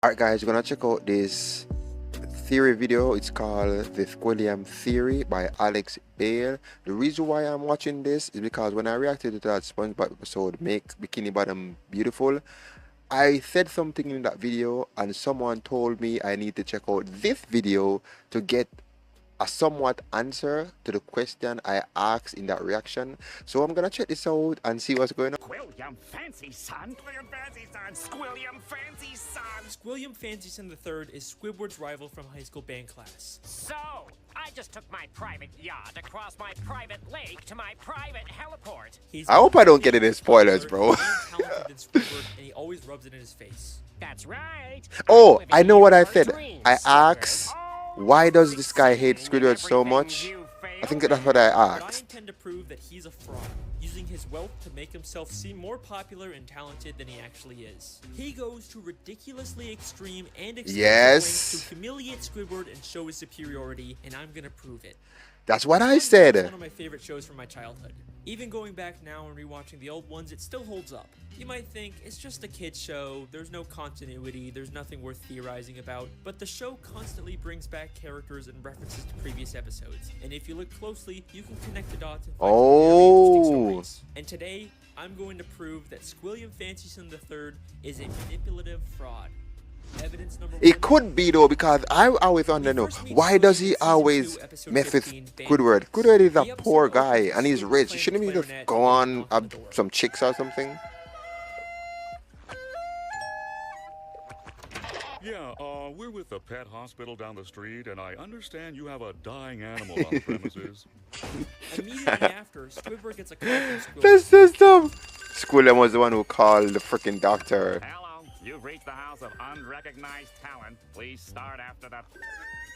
Alright guys, we're gonna check out this theory video. It's called the Squilliam theory by Alex Bale. The reason why I'm watching this is because when I reacted to that SpongeBob episode, Make Bikini Bottom Beautiful, I said something in that video and someone told me I need to check out this video to get a somewhat answer to the question I asked in that reaction. So I'm gonna check this out and see what's going on. Squilliam fancy son. Squilliam fancy son. Squilliam fancy son. Squilliam Fancy Son III is Squidward's rival from high school band class. So, I just took my private yacht across my private lake to my private heliport. I hope I don't get any spoilers, bro. More talented than Squidward, and he always rubs it in his face. That's right. Oh, I know what I said. I asked, why does this guy hate Squidward so much? I think that's what I But I asked. intend to prove that he's a fraud, using his wealth to make himself seem more popular and talented than he actually is. He goes to ridiculously extreme and expensive lengths to humiliate Squidward and show his superiority, and I'm gonna prove it. That's what I It's said. one of my favorite shows from my childhood. Even going back now and rewatching the old ones, it still holds up. You might think, it's just a kid's show, there's no continuity, there's nothing worth theorizing about, but the show constantly brings back characters and references to previous episodes, and if you look closely, you can connect the dots and find some very interesting stories. And today, I'm going to prove that Squilliam Fancy Son III is a manipulative fraud. Evidence number It one. could be though, because I always want to know, why does he always mess with Squidward? Squidward is a poor guy and he's rich. Shouldn't he just go on some chicks or something? Yeah, we're with the pet hospital down the street, and I understand you have a dying animal on the premises. Immediately after, Squidward gets a call from The Squilliam. system. Squilliam was the one who called the freaking doctor. Hello, you've reached the house of unrecognized talent. Please start after that.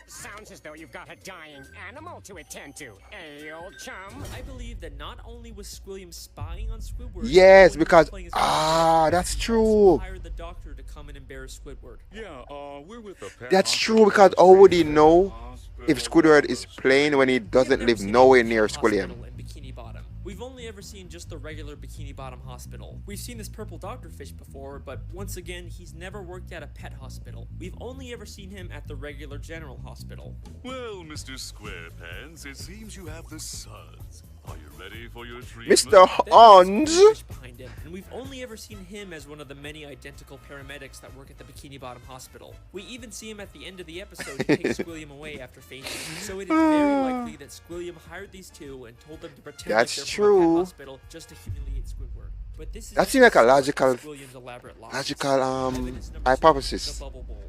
Sounds as though you've got a dying animal to attend to, eh, old chum? I believe that not only was Squilliam spying on Squidward, Yes, Squidward was because playing his that's He true. also hired the doctor to come and embarrass Squidward. Yeah, we're with the pet That's hospital true, because down how the would he street, know hospital if Squidward is playing when he We've doesn't never live seen nowhere a near hospital Squilliam? in Bikini Bottom. We've only ever seen just the regular Bikini Bottom hospital. We've seen this purple doctor fish before, but once again, he's never worked at a pet hospital. We've only ever seen him at the regular general hospital. Well, Mr. SquarePants, it seems you have the suds. Are you ready for your treatment? Mr. Then Hans? there's Squidfish behind him, and we've only ever seen him as one of the many identical paramedics that work at the Bikini Bottom hospital. We even see him at the end of the episode to take Squilliam away after fainting. So it is very likely that Squilliam hired these two and told them to pretend That's like they're from a true. pet hospital just to humiliate Squidward. But this is That seems like a logical- Squilliam's elaborate lies. logical, Evidence number two, hypothesis. the bubble bowl.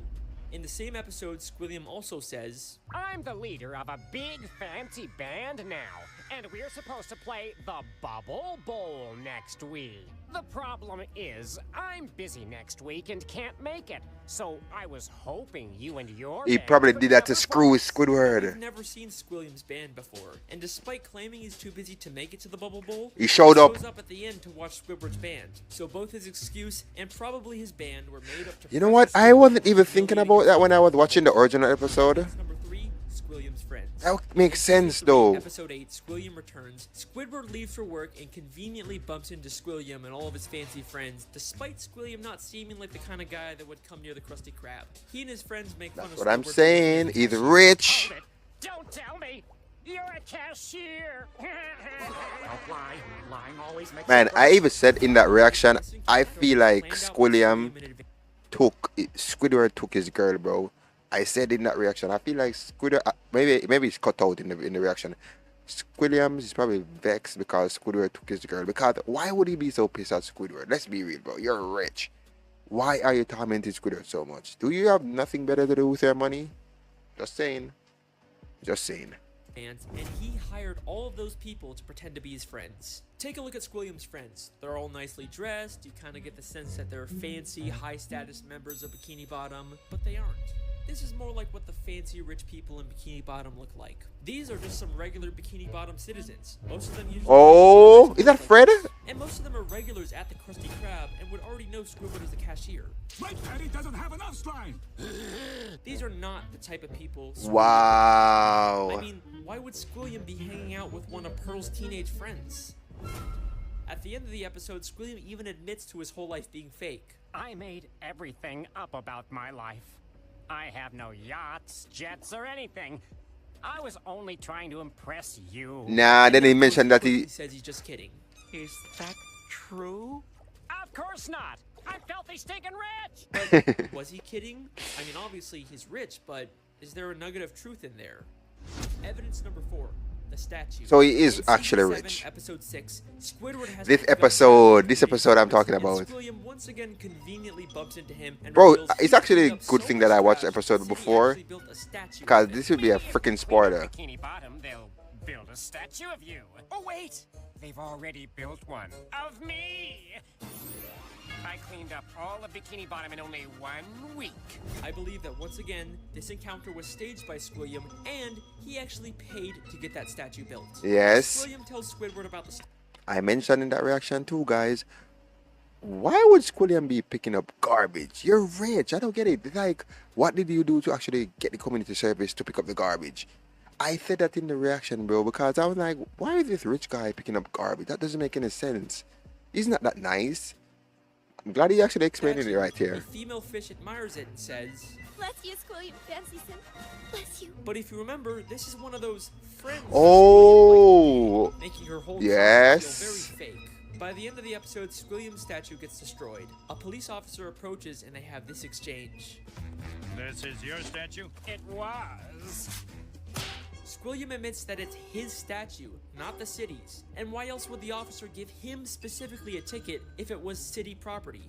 In the same episode, Squilliam also says, I'm the leader of a big fancy band now, and we're supposed to play the Bubble Bowl next week. The problem is, I'm busy next week and can't make it, so I was hoping you and your He band probably could did that to have a screw with We've Squidward. never seen Squilliam's band before, and despite claiming he's too busy to make it to the Bubble Bowl, He showed up. shows up at the end to watch Squidward's band. So both his excuse and probably his band were made up to. You know what? pressure I wasn't Squidward even into thinking humiliating about that when I was Squidward. watching the original episode. Evidence number three, Squilliam's friends. That makes sense Season though. 3, Episode 8, Squilliam returns. Squidward leaves for work and conveniently bumps into Squilliam and all of his fancy friends, despite Squilliam not seeming like the kind of guy that would come near the Krusty Krab. He and his friends make fun That's of what I'm Squidward for saying. being He's a rich. Hold it. Don't tell me! You're a cashier! Don't lie. Lying always makes Man, it I worse. even said in that reaction, cashier. I feel like Planned out Squilliam in advance. Squidward took his girl, bro. I said in that reaction, I feel like Squidward, maybe it's cut out in the reaction. Squilliam is probably vexed because Squidward took his girl. Because why would he be so pissed at Squidward? Let's be real, bro. You're rich. Why are you tormenting Squidward so much? Do you have nothing better to do with your money? Just saying. Just saying. And he hired all of those people to pretend to be his friends. Take a look at Squilliam's friends. They're all nicely dressed. You kind of get the sense that they're fancy, high-status members of Bikini Bottom, but they aren't. This is more like what the fancy rich people in Bikini Bottom look like. These are just some regular Bikini Bottom citizens. Most of them usually Oh, is that Fred? and most of them are regulars at the Krusty Krab and would already know Squidward is the cashier. My patty doesn't have enough slime. These are not the type of people Squilliam- Wow. I mean, why would Squilliam be hanging out with one of Pearl's teenage friends? At the end of the episode, Squilliam even admits to his whole life being fake. I made everything up about my life. I have no yachts, jets, or anything. I was only trying to impress you. Nah, then he mentioned that He he. says he's just kidding. Is that true? Of course not. I'm filthy stinking rich. But was he kidding? I mean, obviously he's rich, but is there a nugget of truth in there? Evidence number 4. The statue. So he is In actually season 7, rich. Episode 6, Squidward has This to develop episode I'm and talking about. Squilliam once again conveniently bumps into him and Bro, reveals it's he actually a cleaned up good so thing much that I watched the trash, episode the city before, actually built a statue because of it. this would be a freaking spoiler. Bikini Bottom, they'll build a statue of you. Oh, wait! They've already built one. Of me! I cleaned up all of Bikini Bottom in only 1 week. I believe that once again, this encounter was staged by Squilliam, and he actually paid to get that statue built. Yes. Squilliam tells Squidward about the I mentioned in that reaction too, guys. Why would Squilliam be picking up garbage? You're rich. I don't get it. Like, what did you do to actually get the community service to pick up the garbage? I said that in the reaction, bro, because I was like, why is this rich guy picking up garbage? That doesn't make any sense. He's not that nice. I'm glad he actually explained it right The here. female fish admires it and says, Bless you, Squilliam, fancy sim. Bless you. but if you remember, this is one of those friends. Oh, making her whole yes. feel very fake. By the end of the episode, Squilliam's statue gets destroyed. A police officer approaches and they have this exchange. This is your statue? It was. Squilliam admits that it's his statue, not the city's. And why else would the officer give him specifically a ticket if it was city property?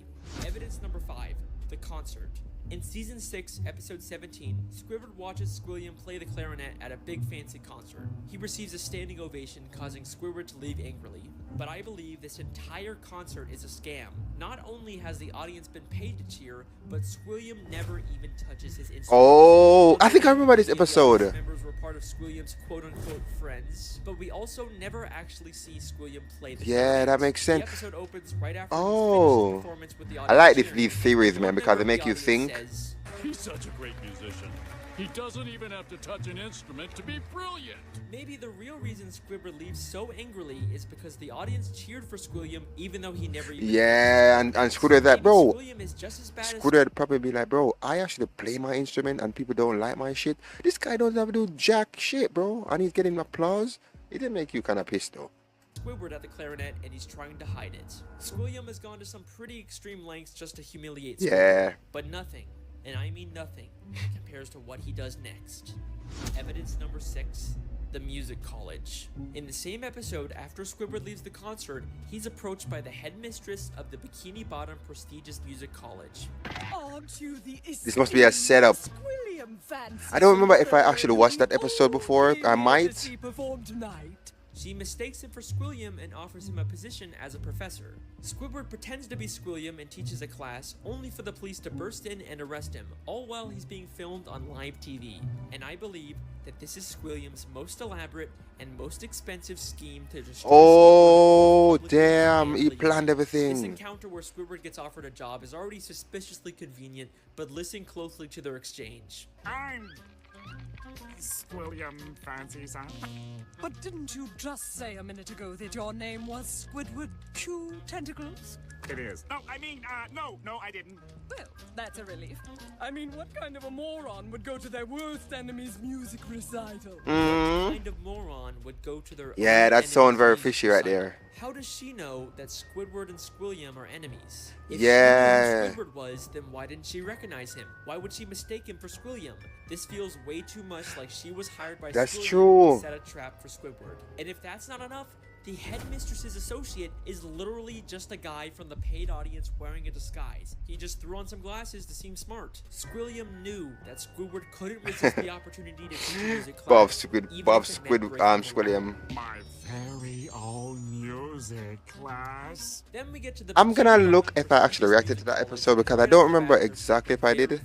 Evidence number 5, the concert. In season 6, episode 17, Squidward watches Squilliam play the clarinet at a big fancy concert. He receives a standing ovation, causing Squidward to leave angrily. But I believe this entire concert is a scam. Not only has the audience been paid to cheer, but Squilliam never even touches his instrument. Oh, I think I remember this The audience episode. members were part of Squilliam's quote-unquote friends, but we also never actually see Squilliam play the Yeah, clarinet. that makes sense. The episode opens right after Oh. his performance with the I audience like cheering. these theories, man, because they One member make of you the think. audience says, He's such a great musician. He doesn't even have to touch an instrument to be brilliant. maybe the real reason Squidward leaves so angrily is because the audience cheered for Squilliam even though he never even Yeah, and Squidward that, Maybe bro. Squilliam is just as bad as Squidward would probably be like, bro, I actually play my instrument and people don't like my shit. This guy doesn't have to do jack shit, bro. And he's getting applause. It didn't make you kind of pissed, though. Squidward at the clarinet and he's trying to hide it. Squilliam has gone to some pretty extreme lengths just to humiliate Squidward. Yeah. But nothing, and I mean nothing, compares to what he does next. Evidence number 6, the music college. In the same episode, after Squidward leaves the concert, he's approached by the headmistress of the Bikini Bottom prestigious music college. Aren't you the This must be a setup. Squilliam fancy I don't remember if I actually watched that episode before. I might. He perform tonight. She mistakes him for Squilliam and offers him a position as a professor. Squidward pretends to be Squilliam and teaches a class, only for the police to burst in and arrest him, all while he's being filmed on live TV. And I believe that this is Squilliam's most elaborate and most expensive scheme to destroy Oh, Squidward publicly damn. and He legally. planned This everything. encounter where Squidward gets offered a job is already suspiciously convenient, but listen closely to their exchange. I'm Squilliam Fancy Son. But didn't you just say a minute ago that your name was Squidward Chew Tentacles? It is. No, I mean, no, I didn't. Well, that's a relief. I mean, what kind of a moron would go to their worst enemy's music recital? Mm. Kind of moron would go to their Yeah, own that sounds very enemy's fishy right recital. there. How does she know that Squidward and Squilliam are enemies? If Yeah. she knew who Squidward was, then why didn't she recognize him? Why would she mistake him for Squilliam? This feels way too much like she was hired by That's Squilliam true. to set a trap for Squidward. And if that's not enough, the headmistress's associate is literally just a guy from the paid audience wearing a disguise. He just threw on some glasses to seem smart. Squilliam knew that Squidward couldn't resist the opportunity to teach music class. even if it meant breaking the law. Squilliam. My very own music class. Then we get to the I'm gonna Bikini look Bottom if I actually reacted to that episode because I don't remember exactly if I did.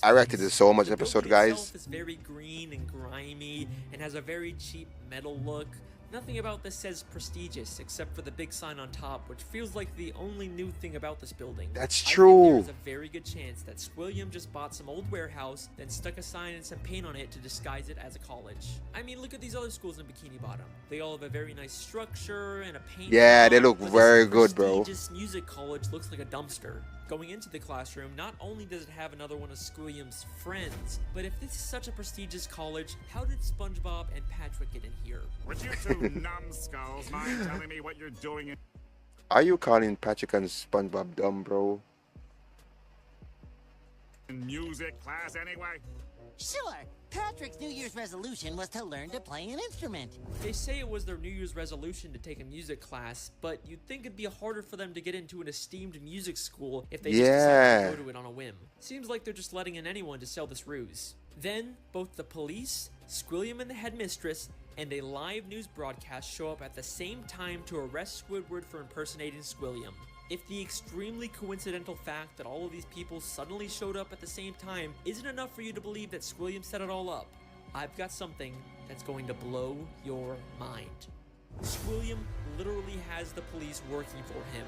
I reacted to so much The episode, building guys. itself is very green and grimy and has a very cheap metal look. Nothing about this says prestigious except for the big sign on top, which feels like the only new thing about this building. That's I think true. there's a very good chance that Squilliam just bought some old warehouse, then stuck a sign and some paint on it to disguise it as a college. I mean, look at these other schools in Bikini Bottom. They all have a very nice structure and a paint Yeah, job, they look but this very good, bro. prestigious music college looks like a dumpster. Going into the classroom, not only does it have another one of Squilliam's friends, but if this is such a prestigious college, how did SpongeBob and Patrick get in here? Would you two numbskulls mind telling me what you're doing in Are you calling Patrick and SpongeBob dumb, bro? music class anyway? Sure. Patrick's New Year's resolution was to learn to play an instrument. They say it was their New Year's resolution to take a music class, but you'd think it'd be harder for them to get into an esteemed music school if they just decided to go to it on a whim. Seems like they're just letting in anyone to sell this ruse. Then, both the police, Squilliam and the headmistress, and a live news broadcast show up at the same time to arrest Squidward for impersonating Squilliam. If the extremely coincidental fact that all of these people suddenly showed up at the same time isn't enough for you to believe that Squilliam set it all up, I've got something that's going to blow your mind. Squilliam literally has the police working for him.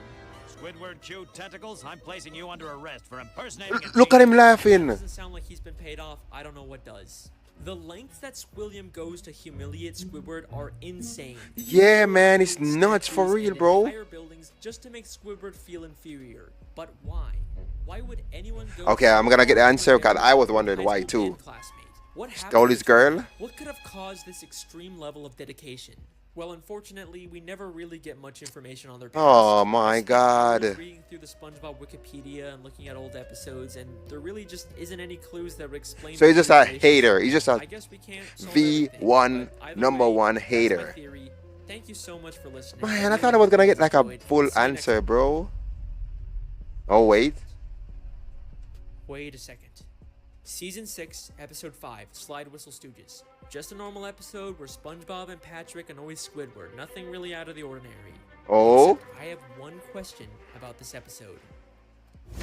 Squidward chewed tentacles, I'm placing you under arrest for impersonating a Look at him laughing. Doesn't sound like he's been paid off. I don't know what does. The lengths that Squilliam goes to humiliate Squidward are insane. Yeah, man, it's nuts for real, bro. Entire buildings just to make Squidward feel inferior. But why? Why would anyone go? Okay, I'm gonna get the answer because I was wondering why too. What Stole his girl? What could have caused this extreme level of dedication? Well, unfortunately, we never really get much information on their past. Oh my God. Reading through the SpongeBob Wikipedia and looking at old episodes, and there really just isn't any clues that would explain. So he's just a hater. He's just a I guess we can't solve everything, V1 but either number way, one that's my hater. theory. Thank you so much for listening. Man, I thought I was gonna get like a full answer, bro. Oh wait. Wait a second. Season 6, Episode 5, Slide Whistle Stooges. Just a normal episode where SpongeBob and Patrick annoy Squidward. Nothing really out of the ordinary. Oh. Except I have one question about this episode.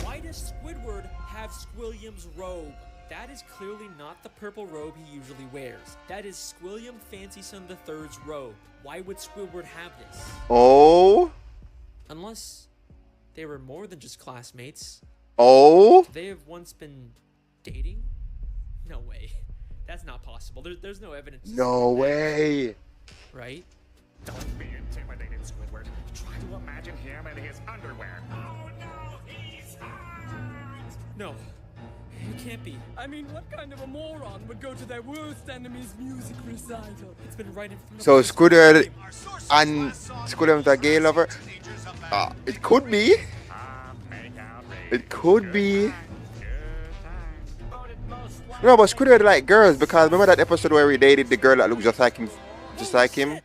Why does Squidward have Squilliam's robe? That is clearly not the purple robe he usually wears. That is Squilliam Fancy Son III's robe. Why would Squidward have this? Oh. Unless they were more than just classmates. Oh. They have once been dating? No way. That's not possible. There's no evidence. No way. Right? Don't be intimidated, Squidward. Try to imagine him in his underwear. Oh no, he's hot! No. It can't be. I mean, what kind of a moron would go to their worst enemy's music recital? It's been right in front of So us. Squidward and Squidward's a gay lover? It could be. It could be. No, but Squidward like girls because remember that episode where he dated the girl that looked just like him? Just like him?